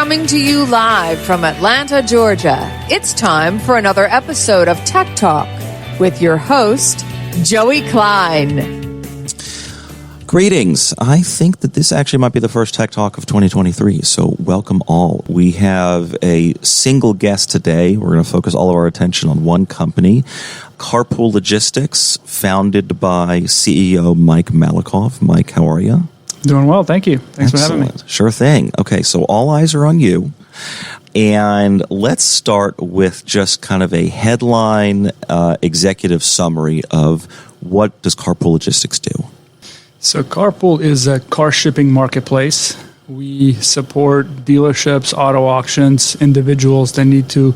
Coming to you live from Atlanta, Georgia, it's time for another episode of Tech Talk with your host, Joey Klein. Greetings. I think that this actually might be the first Tech Talk of 2023, so welcome all. We have a single guest today. We're going to focus all of our attention on one company, Carpool Logistics, founded by CEO Mike Malakhov. Mike, how are you? Doing well, thank you. Thanks for having me. Sure thing. Okay, so all eyes are on you. And let's start with just kind of a headline executive summary of what does Carpool Logistics do? So Carpool is a car shipping marketplace. We support dealerships, auto auctions, individuals that need to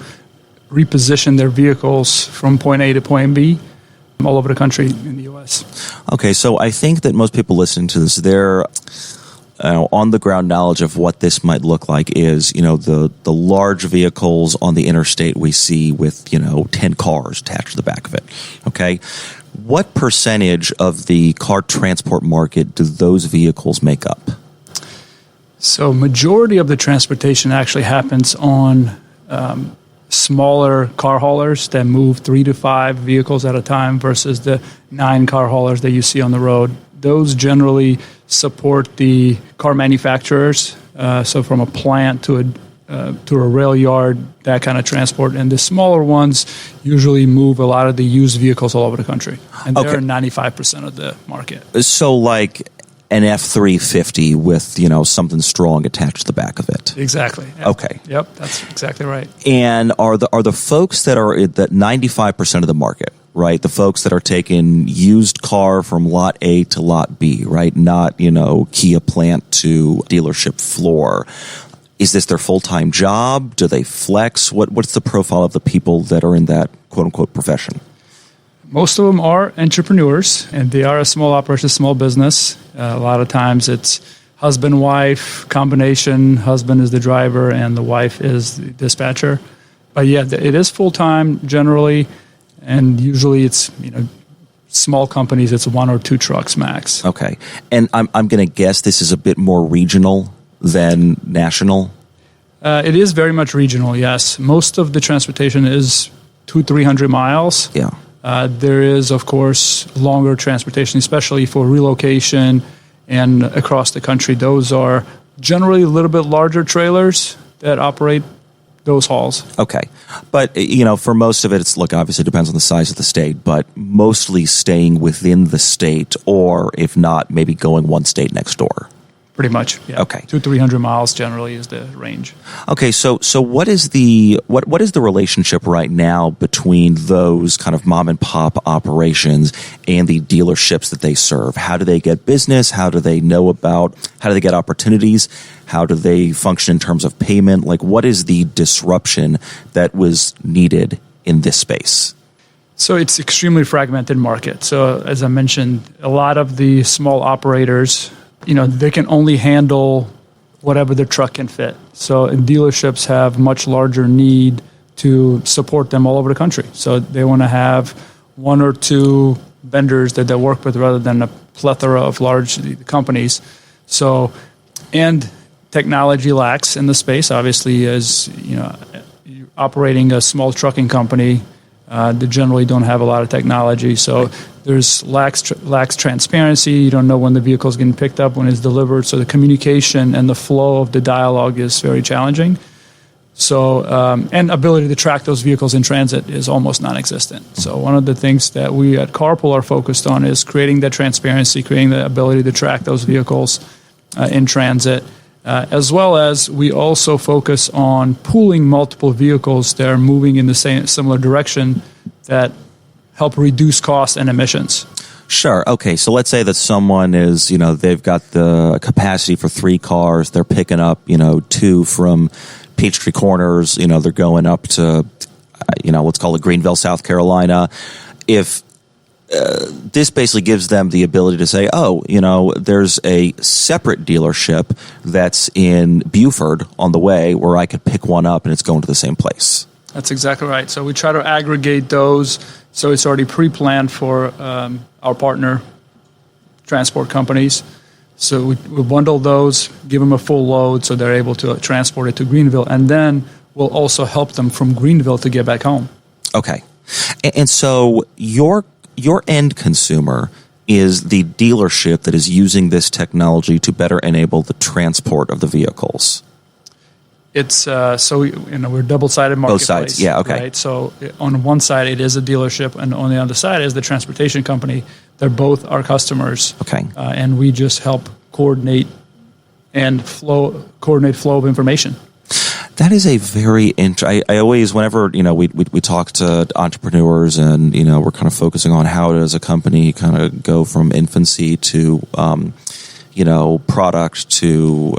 reposition their vehicles from point A to point B all over the country in the U.S. Okay, so I think that most people listening to this, their on-the-ground knowledge of what this might look like is, the large vehicles on the interstate we see with, 10 cars attached to the back of it, okay? What percentage of the car transport market do those vehicles make up? So majority of the transportation actually happens on smaller car haulers that move 3 to 5 vehicles at a time versus the 9 car haulers that you see on the road. Those generally support the car manufacturers, so from a plant to a rail yard, that kind of transport. And the smaller ones usually move a lot of the used vehicles all over the country. And they're 95% of the market. So like an F-350 with, something strong attached to the back of it. Exactly. Yep. Okay. Yep, that's exactly right. And are the folks that are at that 95% of the market, right? The folks that are taking used car from lot A to lot B, right? Not, Kia plant to dealership floor. Is this their full-time job? Do they flex? What's the profile of the people that are in that quote-unquote profession? Most of them are entrepreneurs, and they are a small operation, small business. A lot of times it's husband-wife combination. Husband is the driver, and the wife is the dispatcher. But yeah, it is full-time generally, and usually it's, small companies, it's 1 or 2 trucks max. Okay. And I'm going to guess this is a bit more regional than national? It is very much regional, yes. Most of the transportation is 200-300 miles. Yeah. There is, of course, longer transportation, especially for relocation and across the country. Those are generally a little bit larger trailers that operate those hauls. Okay. But, for most of it, obviously depends on the size of the state, but mostly staying within the state, or if not, maybe going one state next door. Pretty much, yeah. Okay. 200-300 miles generally is the range. Okay, so what is the relationship right now between those kind of mom and pop operations and the dealerships that they serve? How do they get business? How do they get opportunities? How do they function in terms of payment? Like, what is the disruption that was needed in this space? So it's extremely fragmented market. So as I mentioned, a lot of the small operators, they can only handle whatever their truck can fit. So dealerships have much larger need to support them all over the country. So they want to have 1 or 2 vendors that they work with rather than a plethora of large companies. So, and technology lacks in the space. Obviously, as operating a small trucking company, they generally don't have a lot of technology. So there's lacks transparency. You don't know when the vehicle is getting picked up, when it's delivered. So the communication and the flow of the dialogue is very challenging. So, and ability to track those vehicles in transit is almost non-existent. So one of the things that we at Carpool are focused on is creating that transparency, creating the ability to track those vehicles in transit, as well as we also focus on pooling multiple vehicles that are moving in the similar direction that help reduce costs and emissions. Sure. Okay. So let's say that someone is, they've got the capacity for 3 cars. They're picking up, 2 from Peachtree Corners. They're going up to, let's call it Greenville, South Carolina. If this basically gives them the ability to say, there's a separate dealership that's in Buford on the way where I could pick one up and it's going to the same place. That's exactly right. So we try to aggregate those so it's already pre-planned for our partner transport companies. So we bundle those, give them a full load so they're able to transport it to Greenville, and then we'll also help them from Greenville to get back home. Okay. And so your end consumer is the dealership that is using this technology to better enable the transport of the vehicles. It's we're double-sided marketplace. Both sides, yeah, okay. Right? So on one side it is a dealership, and on the other side is the transportation company. They're both our customers. Okay. And we just help coordinate flow of information. That is a very interesting. I always, whenever we talk to entrepreneurs, and we're kind of focusing on how does a company kind of go from infancy to product to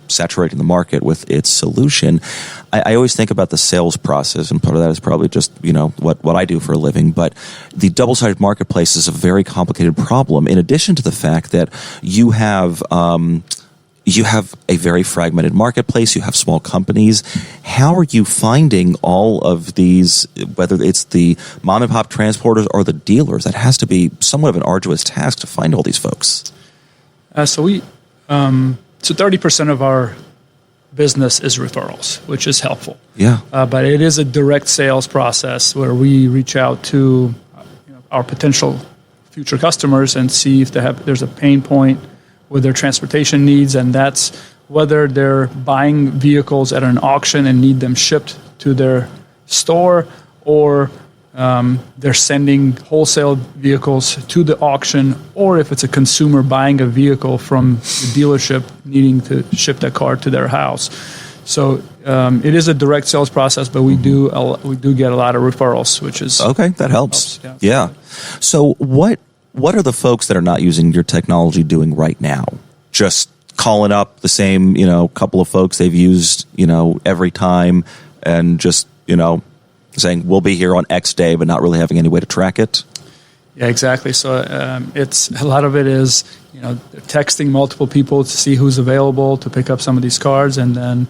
saturating the market with its solution. I always think about the sales process, and part of that is probably just what I do for a living. But the double-sided marketplace is a very complicated problem. In addition to the fact that you have a very fragmented marketplace, you have small companies. How are you finding all of these, whether it's the mom and pop transporters or the dealers? That has to be somewhat of an arduous task to find all these folks. So 30% of our business is referrals, which is helpful. Yeah. But it is a direct sales process where we reach out to our potential future customers and see if there's a pain point with their transportation needs, and that's whether they're buying vehicles at an auction and need them shipped to their store, or they're sending wholesale vehicles to the auction, or if it's a consumer buying a vehicle from the dealership needing to ship that car to their house. So it is a direct sales process, but we do get a lot of referrals, which is okay. That helps. Yeah. So what are the folks that are not using your technology doing right now? Just calling up the same couple of folks they've used every time, and just saying we'll be here on X day, but not really having any way to track it? Yeah, exactly. So it's a lot of it is texting multiple people to see who's available to pick up some of these cars, and then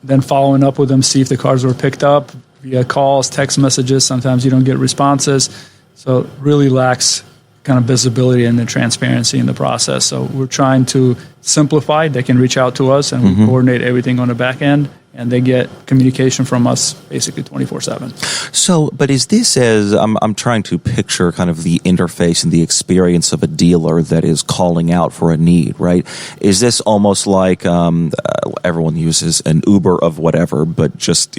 then following up with them, see if the cars were picked up via calls, text messages. Sometimes you don't get responses, so it really lacks kind of visibility and the transparency in the process. So we're trying to simplify. They can reach out to us, and we coordinate everything on the back end, and they get communication from us basically 24/7. So, but is this I'm trying to picture kind of the interface and the experience of a dealer that is calling out for a need, right? Is this almost like everyone uses an Uber of whatever, but just,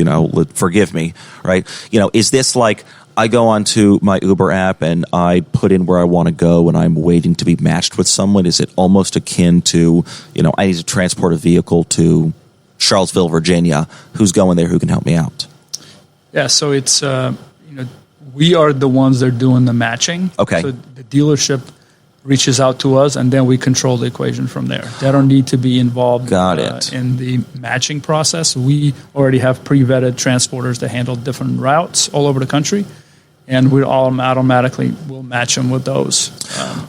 forgive me, right? Is this like I go onto my Uber app and I put in where I want to go and I'm waiting to be matched with someone? Is it almost akin to, I need to transport a vehicle to Charlottesville, Virginia? Who's going there? Who can help me out? Yeah, so it's, we are the ones that are doing the matching. Okay. So the dealership reaches out to us, and then we control the equation from there. They don't need to be involved in the matching process. We already have pre-vetted transporters that handle different routes all over the country, and we automatically will match them with those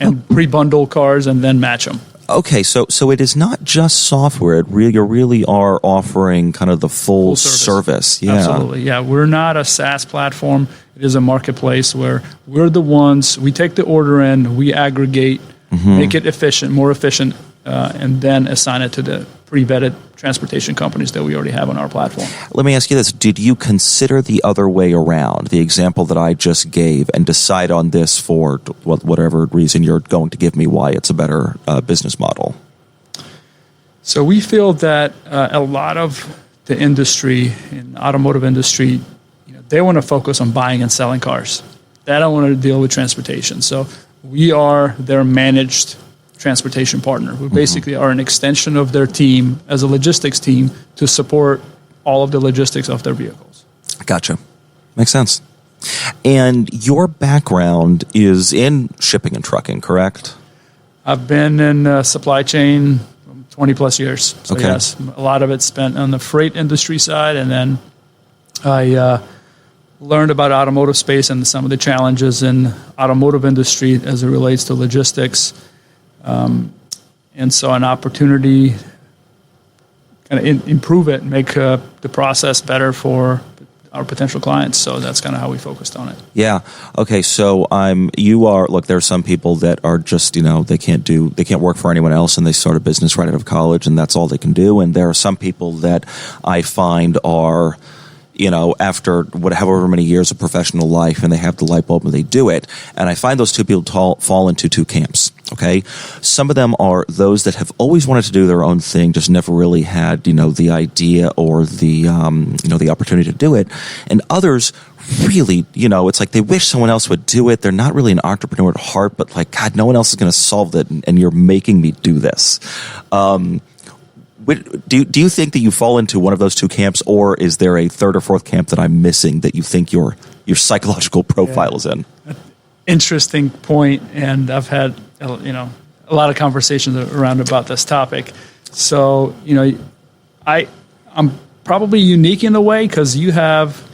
and pre-bundle cars and then match them. Okay, so it is not just software. You really are offering kind of the full service. Yeah. Absolutely. Yeah, we're not a SaaS platform. It is a marketplace where we're the ones, we take the order in, we aggregate, make it more efficient, and then assign it to the pre-vetted transportation companies that we already have on our platform. Let me ask you this. Did you consider the other way around, the example that I just gave, and decide on this for whatever reason you're going to give me why it's a better business model? So we feel that a lot of the industry, in the automotive industry, they want to focus on buying and selling cars. They don't want to deal with transportation. So we are their managed transportation partner. We basically are an extension of their team as a logistics team to support all of the logistics of their vehicles. Gotcha. Makes sense. And your background is in shipping and trucking, correct? I've been in supply chain 20 plus years. So okay. Yes, a lot of it spent on the freight industry side, and then I learned about automotive space and some of the challenges in automotive industry as it relates to logistics. And so an opportunity to kind of improve it and make the process better for our potential clients. So that's kind of how we focused on it. Yeah. Okay. So look, there are some people that are just, they can't work for anyone else, and they start a business right out of college, and that's all they can do. And there are some people that I find are, after however many years of professional life, and they have the light bulb and they do it. And I find those two people fall into two camps. Okay. Some of them are those that have always wanted to do their own thing, just never really had, the idea or the opportunity to do it. And others really, it's like they wish someone else would do it. They're not really an entrepreneur at heart, but like, God, no one else is going to solve it. And you're making me do this. Do you think that you fall into one of those two camps, or is there a third or fourth camp that I'm missing that you think your psychological profile is in? Interesting point, and I've had a lot of conversations around about this topic. So I'm probably unique in a way because you have,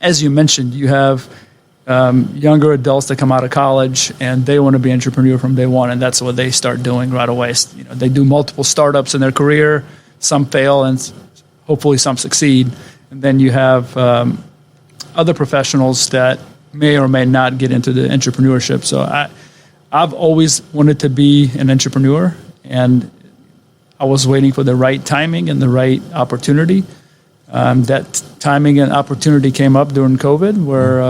as you mentioned, you have younger adults that come out of college and they want to be entrepreneur from day one, and that's what they start doing right away. They do multiple startups in their career. Some fail, and hopefully some succeed. And then you have other professionals that may or may not get into the entrepreneurship. So I've always wanted to be an entrepreneur, and I was waiting for the right timing and the right opportunity. That timing and opportunity came up during COVID, where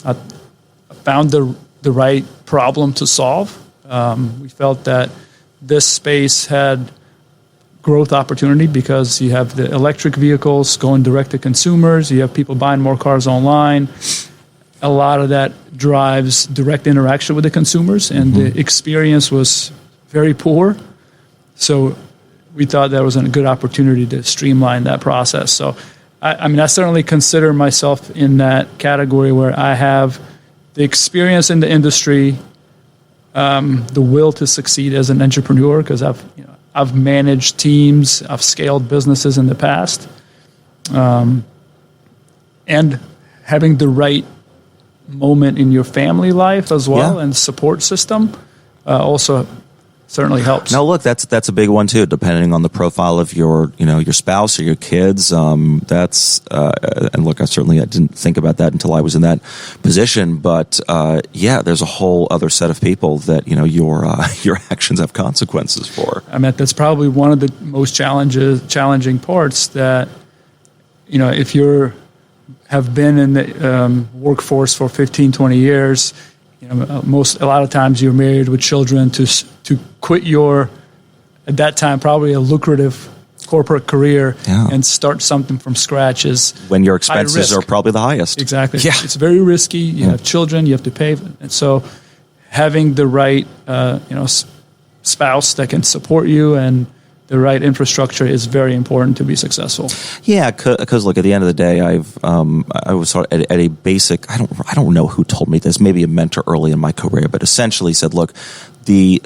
I found the right problem to solve. We felt that this space had growth opportunity because you have the electric vehicles going direct to consumers. You have people buying more cars online. A lot of that drives direct interaction with the consumers, and the experience was very poor. So we thought that was a good opportunity to streamline that process. So, I certainly consider myself in that category where I have the experience in the industry, the will to succeed as an entrepreneur, because I've managed teams, I've scaled businesses in the past, and having the right moment in your family life as well, and support system also certainly helps. Now, look, that's a big one too. Depending on the profile of your spouse or your kids, and look, I didn't think about that until I was in that position. But there's a whole other set of people that your actions have consequences for. That's probably one of the most challenging parts. That if you have been in the workforce for 15, 20 years. A lot of times you're married with children to quit your, at that time, probably a lucrative corporate career and start something from scratch is when your expenses are probably the highest. Exactly. Yeah. It's very risky. You have children, you have to pay. And so having the right, spouse that can support you and the right infrastructure is very important to be successful. Yeah, because look, at the end of the day, I was sort of at a basic. I don't know who told me this. Maybe a mentor early in my career, but essentially said, look, the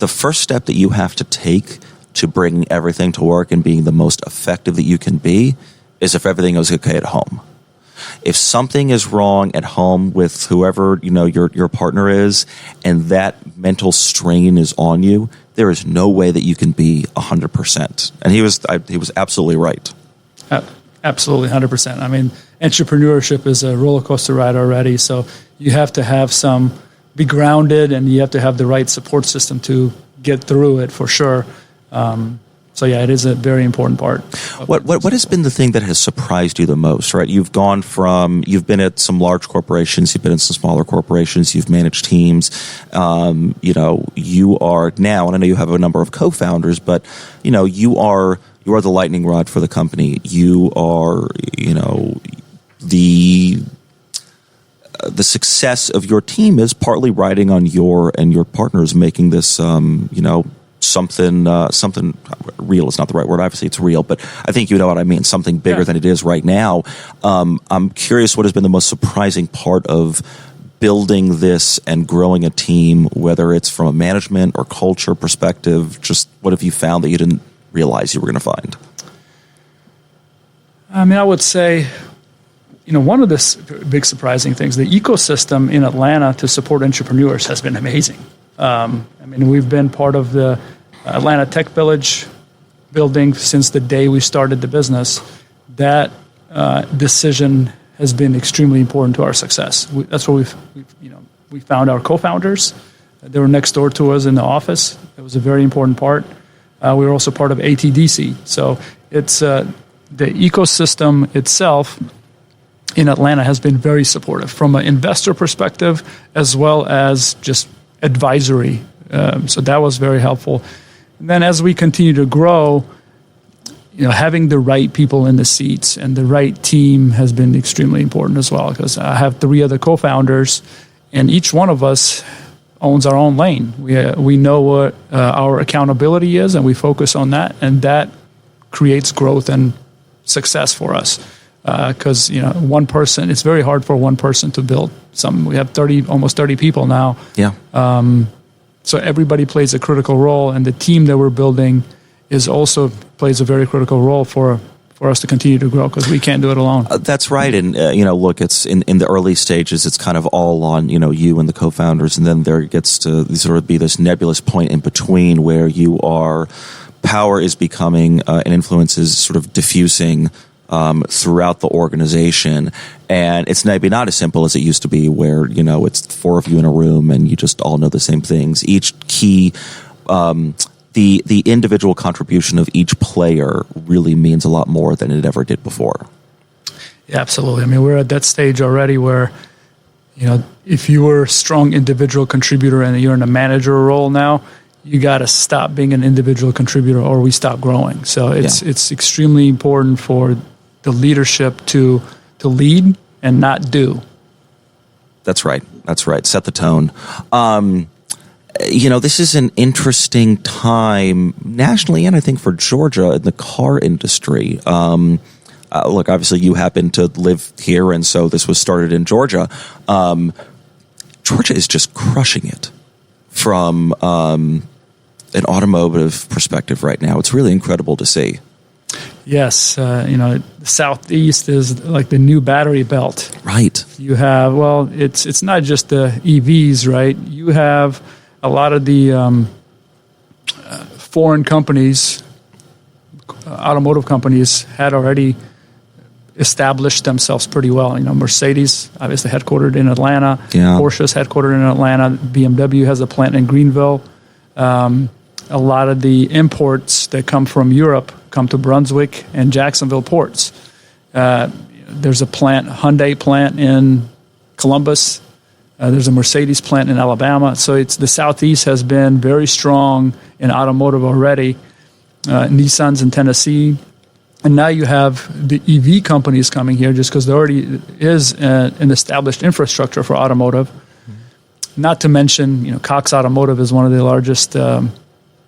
first step that you have to take to bringing everything to work and being the most effective that you can be is if everything is okay at home. If something is wrong at home with whoever your partner is, and that mental strain is on you, there is no way that you can be 100%. And he was absolutely right. Absolutely, 100%. Entrepreneurship is a roller coaster ride already, so you have to be grounded, and you have to have the right support system to get through it for sure. It is a very important part. What has been the thing that has surprised you the most, right? You've been at some large corporations, you've been in some smaller corporations, you've managed teams, you are now, and I know you have a number of co-founders, but, you are the lightning rod for the company. You are, the success of your team is partly riding on your partners making this, something real is not the right word. Obviously, it's real, but I think you know what I mean. Something bigger than it is right now. I'm curious, what has been the most surprising part of building this and growing a team, whether it's from a management or culture perspective? Just what have you found that you didn't realize you were going to find? I would say, one of the big surprising things, the ecosystem in Atlanta to support entrepreneurs has been amazing. We've been part of the Atlanta Tech Village building since the day we started the business. That decision has been extremely important to our success. That's where we found our co-founders. They were next door to us in the office. It was a very important part. We were also part of ATDC. So it's the ecosystem itself in Atlanta has been very supportive from an investor perspective as well as just advisory. So that was very helpful. And then as we continue to grow, having the right people in the seats and the right team has been extremely important as well, because I have 3 other co-founders, and each one of us owns our own lane. We know what our accountability is, and we focus on that, and that creates growth and success for us. Because one person, it's very hard for one person to build something. We have almost 30 people now. Yeah. So everybody plays a critical role, and the team that we're building also plays a very critical role for us to continue to grow, because we can't do it alone. That's right. And, look, it's in the early stages, it's kind of all on, you and the co-founders. And then there gets to sort of be this nebulous point in between where power is becoming and influence is sort of diffusing throughout the organization. And it's maybe not as simple as it used to be where, it's 4 of you in a room and you just all know the same things. Each key, the individual contribution of each player really means a lot more than it ever did before. Yeah, absolutely. I mean, we're at that stage already where, if you were a strong individual contributor and you're in a manager role now, you got to stop being an individual contributor or we stop growing. So it's extremely important for the leadership to lead and not do. That's right. Set the tone. This is an interesting time nationally and I think for Georgia in the car industry. Look, obviously you happen to live here, and so this was started in Georgia. Georgia is just crushing it from an automotive perspective right now. It's really incredible to see. Yes, the Southeast is like the new battery belt. Right. You have, it's not just the EVs, right? You have a lot of the foreign companies, automotive companies, had already established themselves pretty well. Mercedes, obviously headquartered in Atlanta. Yeah. Porsche's headquartered in Atlanta. BMW has a plant in Greenville. A lot of the imports that come from Europe come to Brunswick and Jacksonville ports. There's a Hyundai plant in Columbus. There's a Mercedes plant in Alabama. So the Southeast has been very strong in automotive already. Nissan's in Tennessee. And now you have the EV companies coming here just because there already is an established infrastructure for automotive. Mm-hmm. Not to mention, Cox Automotive is one of the largest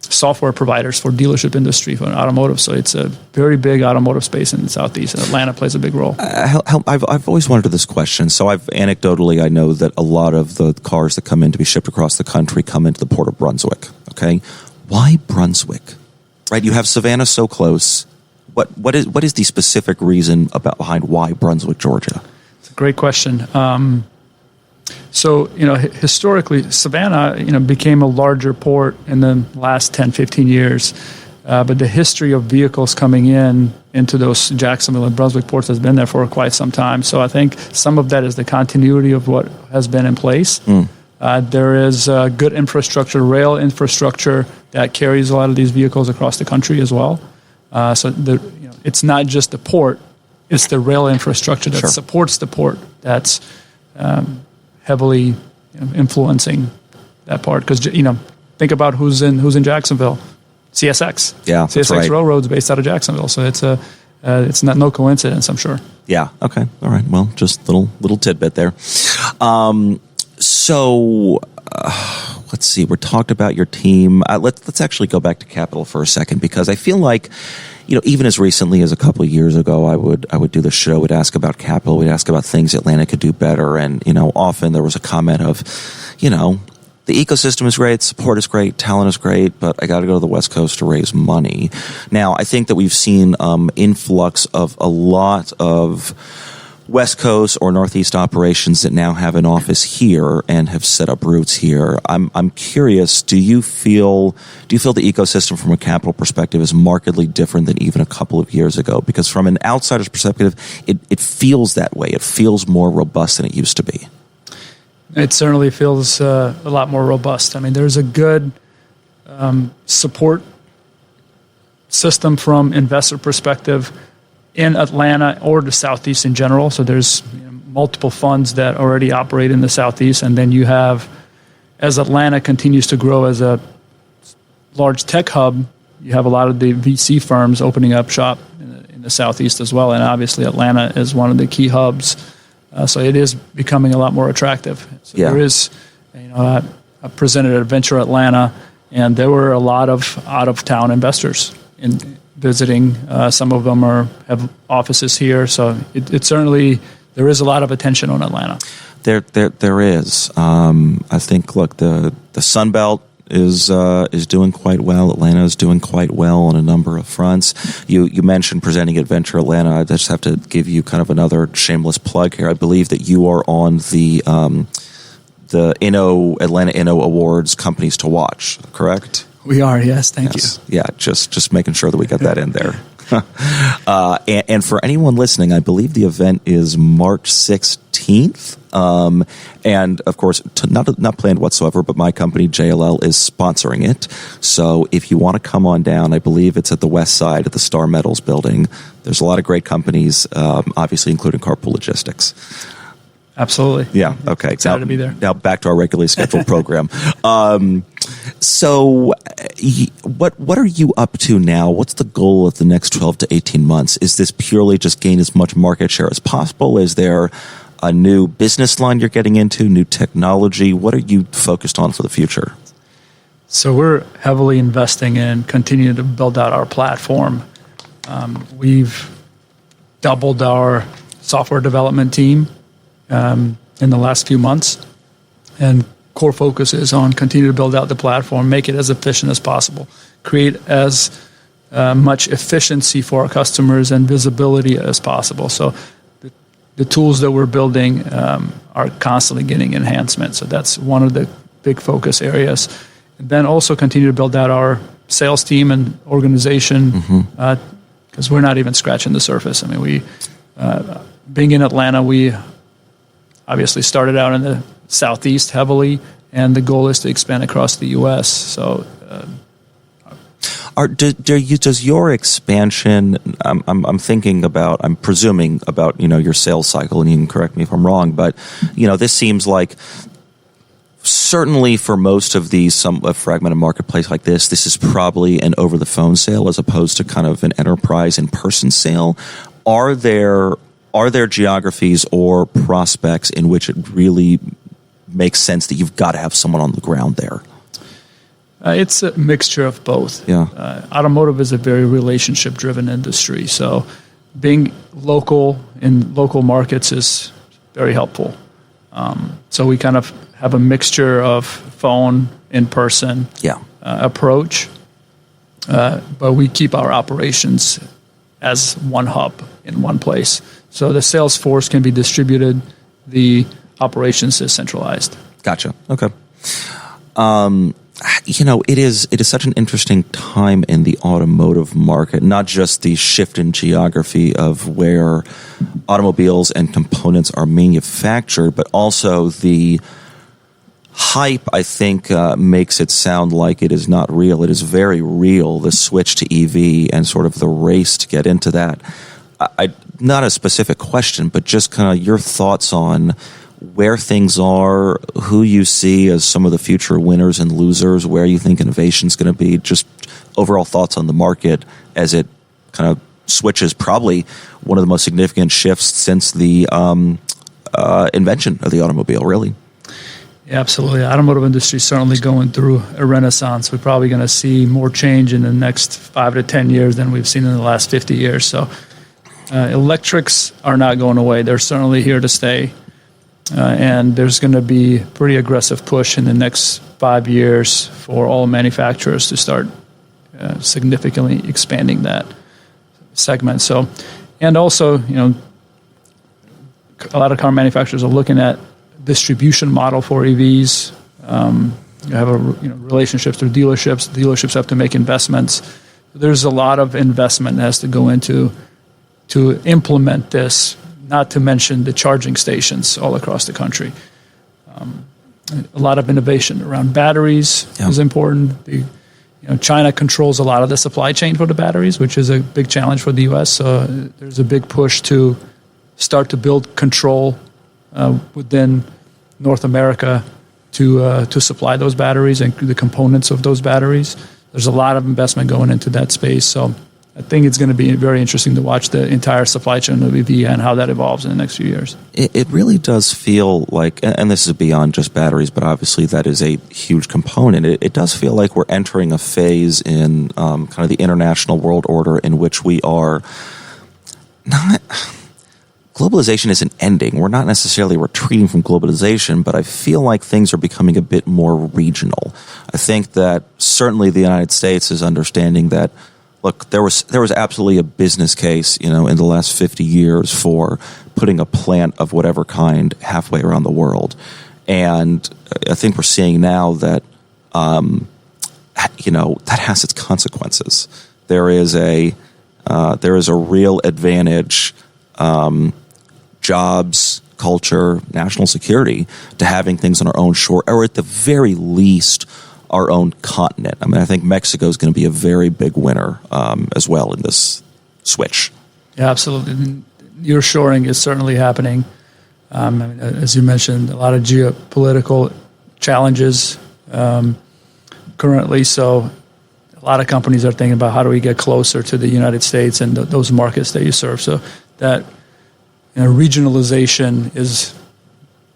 software providers for dealership industry for automotive. So it's a very big automotive space in the Southeast, and Atlanta plays a big role. I've always wondered this question. So I know that a lot of the cars that come in to be shipped across the country come into the port of Brunswick. Okay. Why Brunswick? Right. You have Savannah so close. What is the specific reason behind why Brunswick, Georgia? It's a great question. So, historically, Savannah, became a larger port in the last 10, 15 years. But the history of vehicles coming into those Jacksonville and Brunswick ports has been there for quite some time. So I think some of that is the continuity of what has been in place. There is good infrastructure, rail infrastructure that carries a lot of these vehicles across the country as well. So it's not just the port, it's the rail infrastructure that supports the port that's heavily influencing that part. Because, think about who's in Jacksonville. CSX. Yeah, CSX right. Railroad's based out of Jacksonville. So it's no coincidence, I'm sure. Yeah. Okay. All right. Well, just little tidbit there. Let's see. We talked about your team. Let's actually go back to Capital for a second, because I feel like, even as recently as a couple of years ago, I would do the show. We'd ask about Capital. We'd ask about things Atlanta could do better. And, often there was a comment of, the ecosystem is great, support is great, talent is great, but I got to go to the West Coast to raise money. Now, I think that we've seen influx of a lot of West Coast or Northeast operations that now have an office here and have set up roots here. I'm curious, do you feel the ecosystem from a capital perspective is markedly different than even a couple of years ago? Because from an outsider's perspective, it feels that way. It feels more robust than it used to be. It certainly feels a lot more robust. I mean, there's a good support system from investor perspective in Atlanta or the Southeast in general. So there's multiple funds that already operate in the Southeast, and then you have, as Atlanta continues to grow as a large tech hub, you have a lot of the VC firms opening up shop in the Southeast as well, and obviously Atlanta is one of the key hubs. So it is becoming a lot more attractive. So there is, I presented at Venture Atlanta, and there were a lot of out-of-town investors in visiting. Some of them have offices here, so it certainly, there is a lot of attention on Atlanta. There is. I think, look, the Sun Belt is doing quite well. Atlanta is doing quite well on a number of fronts. You mentioned presenting at Venture Atlanta. I just have to give you kind of another shameless plug here. I believe that you are on the Atlanta Inno Awards Companies to Watch, correct? We are, yes. Thank you. Yeah, just making sure that we got that in there. And for anyone listening, I believe the event is March 16th. And of course, not planned whatsoever, but my company, JLL, is sponsoring it. So if you want to come on down, I believe it's at the West Side at the Star Metals building. There's a lot of great companies, obviously including Carpool Logistics. Absolutely. Yeah. Okay. Excited to be there. Now back to our regularly scheduled program. So what are you up to now? What's the goal of the next 12 to 18 months? Is this purely just gain as much market share as possible? Is there a new business line you're getting into, new technology? What are you focused on for the future? So we're heavily investing in continuing to build out our platform. We've doubled our software development team in the last few months, and core focus is on continuing to build out the platform, make it as efficient as possible, create as much efficiency for our customers and visibility as possible. So the tools that we're building are constantly getting enhancement. So that's one of the big focus areas. And then also continue to build out our sales team and organization, because we're not even scratching the surface. I mean, being in Atlanta, we obviously started out in the Southeast heavily, and the goal is to expand across the U.S. So, does your expansion? I'm presuming about your sales cycle, and you can correct me if I'm wrong, but this seems like certainly for most of these a fragmented marketplace like this is probably an over the phone sale as opposed to kind of an enterprise in person sale. Are there geographies or prospects in which it really makes sense that you've got to have someone on the ground there? It's a mixture of both. Yeah. Automotive is a very relationship-driven industry, so being local in local markets is very helpful. So we kind of have a mixture of phone, in-person approach, but we keep our operations as one hub in one place. So the sales force can be distributed, the operations is centralized. Gotcha. Okay. It is such an interesting time in the automotive market, not just the shift in geography of where automobiles and components are manufactured, but also the hype, I think, makes it sound like it is not real. It is very real, the switch to EV and sort of the race to get into that. Not a specific question, but just kind of your thoughts on where things are, who you see as some of the future winners and losers, where you think innovation is going to be, just overall thoughts on the market as it kind of switches, probably one of the most significant shifts since the invention of the automobile, really. Yeah, absolutely. The automotive industry is certainly going through a renaissance. We're probably going to see more change in the next 5 to 10 years than we've seen in the last 50 years. So electrics are not going away. They're certainly here to stay. And there's going to be a pretty aggressive push in the next 5 years for all manufacturers to start significantly expanding that segment. So, and also, a lot of car manufacturers are looking at distribution model for EVs. You have relationships through dealerships. Dealerships have to make investments. There's a lot of investment that has to go into to implement this, not to mention the charging stations all across the country. A lot of innovation around batteries is important. China controls a lot of the supply chain for the batteries, which is a big challenge for the U.S. So there's a big push to start to build control within North America to supply those batteries and the components of those batteries. There's a lot of investment going into that space. So I think it's going to be very interesting to watch the entire supply chain of EV and how that evolves in the next few years. It really does feel like, and this is beyond just batteries, but obviously that is a huge component. It does feel like we're entering a phase in kind of the international world order in which we are not... Globalization isn't ending. We're not necessarily retreating from globalization, but I feel like things are becoming a bit more regional. I think that certainly the United States is understanding that, look, there was absolutely a business case, in the last 50 years for putting a plant of whatever kind halfway around the world. And I think we're seeing now that, that has its consequences. There is a real advantage, jobs, culture, national security to having things on our own shore, or at the very least, our own continent. I mean, I think Mexico is going to be a very big winner as well in this switch. Yeah, absolutely. Nearshoring is certainly happening. As you mentioned, a lot of geopolitical challenges currently. So a lot of companies are thinking about how do we get closer to the United States and those markets that you serve. So that regionalization is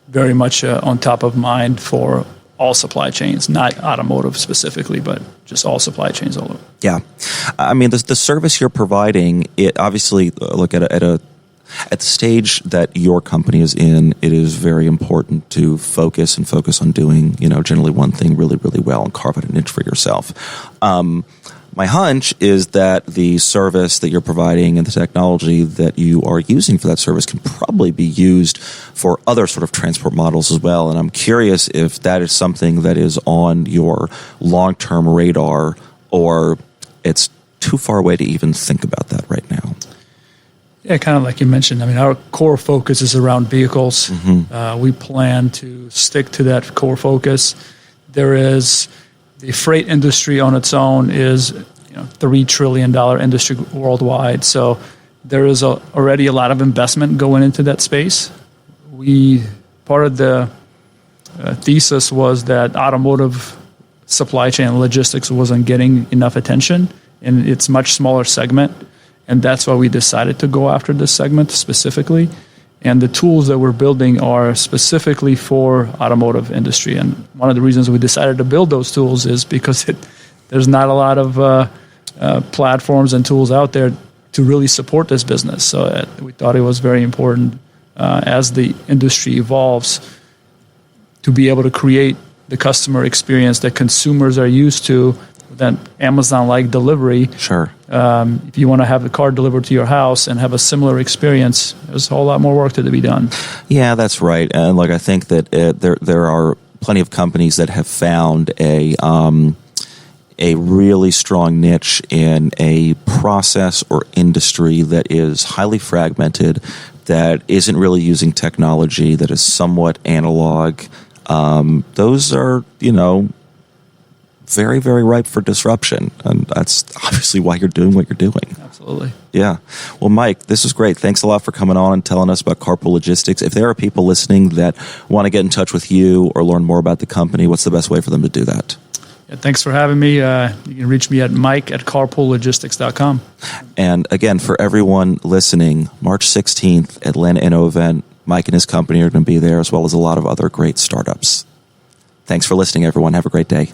very much on top of mind for all supply chains, not automotive specifically, but just all supply chains all over. Yeah. I mean, the service you're providing, it obviously, look, at the stage that your company is in, it is very important to focus on doing, generally one thing really, really well and carve out an niche for yourself. My hunch is that the service that you're providing and the technology that you are using for that service can probably be used for other sort of transport models as well. And I'm curious if that is something that is on your long-term radar, or it's too far away to even think about that right now. Yeah, kind of like you mentioned. I mean, our core focus is around vehicles. Mm-hmm. We plan to stick to that core focus. There is... The freight industry on its own is $3 trillion industry worldwide. So there is already a lot of investment going into that space. Part of the thesis was that automotive supply chain logistics wasn't getting enough attention in its much smaller segment. And that's why we decided to go after this segment specifically. And the tools that we're building are specifically for automotive industry. And one of the reasons we decided to build those tools is because there's not a lot of platforms and tools out there to really support this business. So we thought it was very important as the industry evolves to be able to create the customer experience that consumers are used to, that Amazon-like delivery. Sure. If you want to have the car delivered to your house and have a similar experience, there's a whole lot more work to be done. Yeah, that's right. And I think that there are plenty of companies that have found a really strong niche in a process or industry that is highly fragmented, that isn't really using technology, that is somewhat analog. Those are, very, very ripe for disruption. And that's obviously why you're doing what you're doing. Absolutely. Yeah. Well, Mike, this was great. Thanks a lot for coming on and telling us about Carpool Logistics. If there are people listening that want to get in touch with you or learn more about the company, what's the best way for them to do that? Yeah, thanks for having me. You can reach me at mike@carpoollogistics.com. And again, for everyone listening, March 16th, Atlanta Inno event, Mike and his company are going to be there, as well as a lot of other great startups. Thanks for listening, everyone. Have a great day.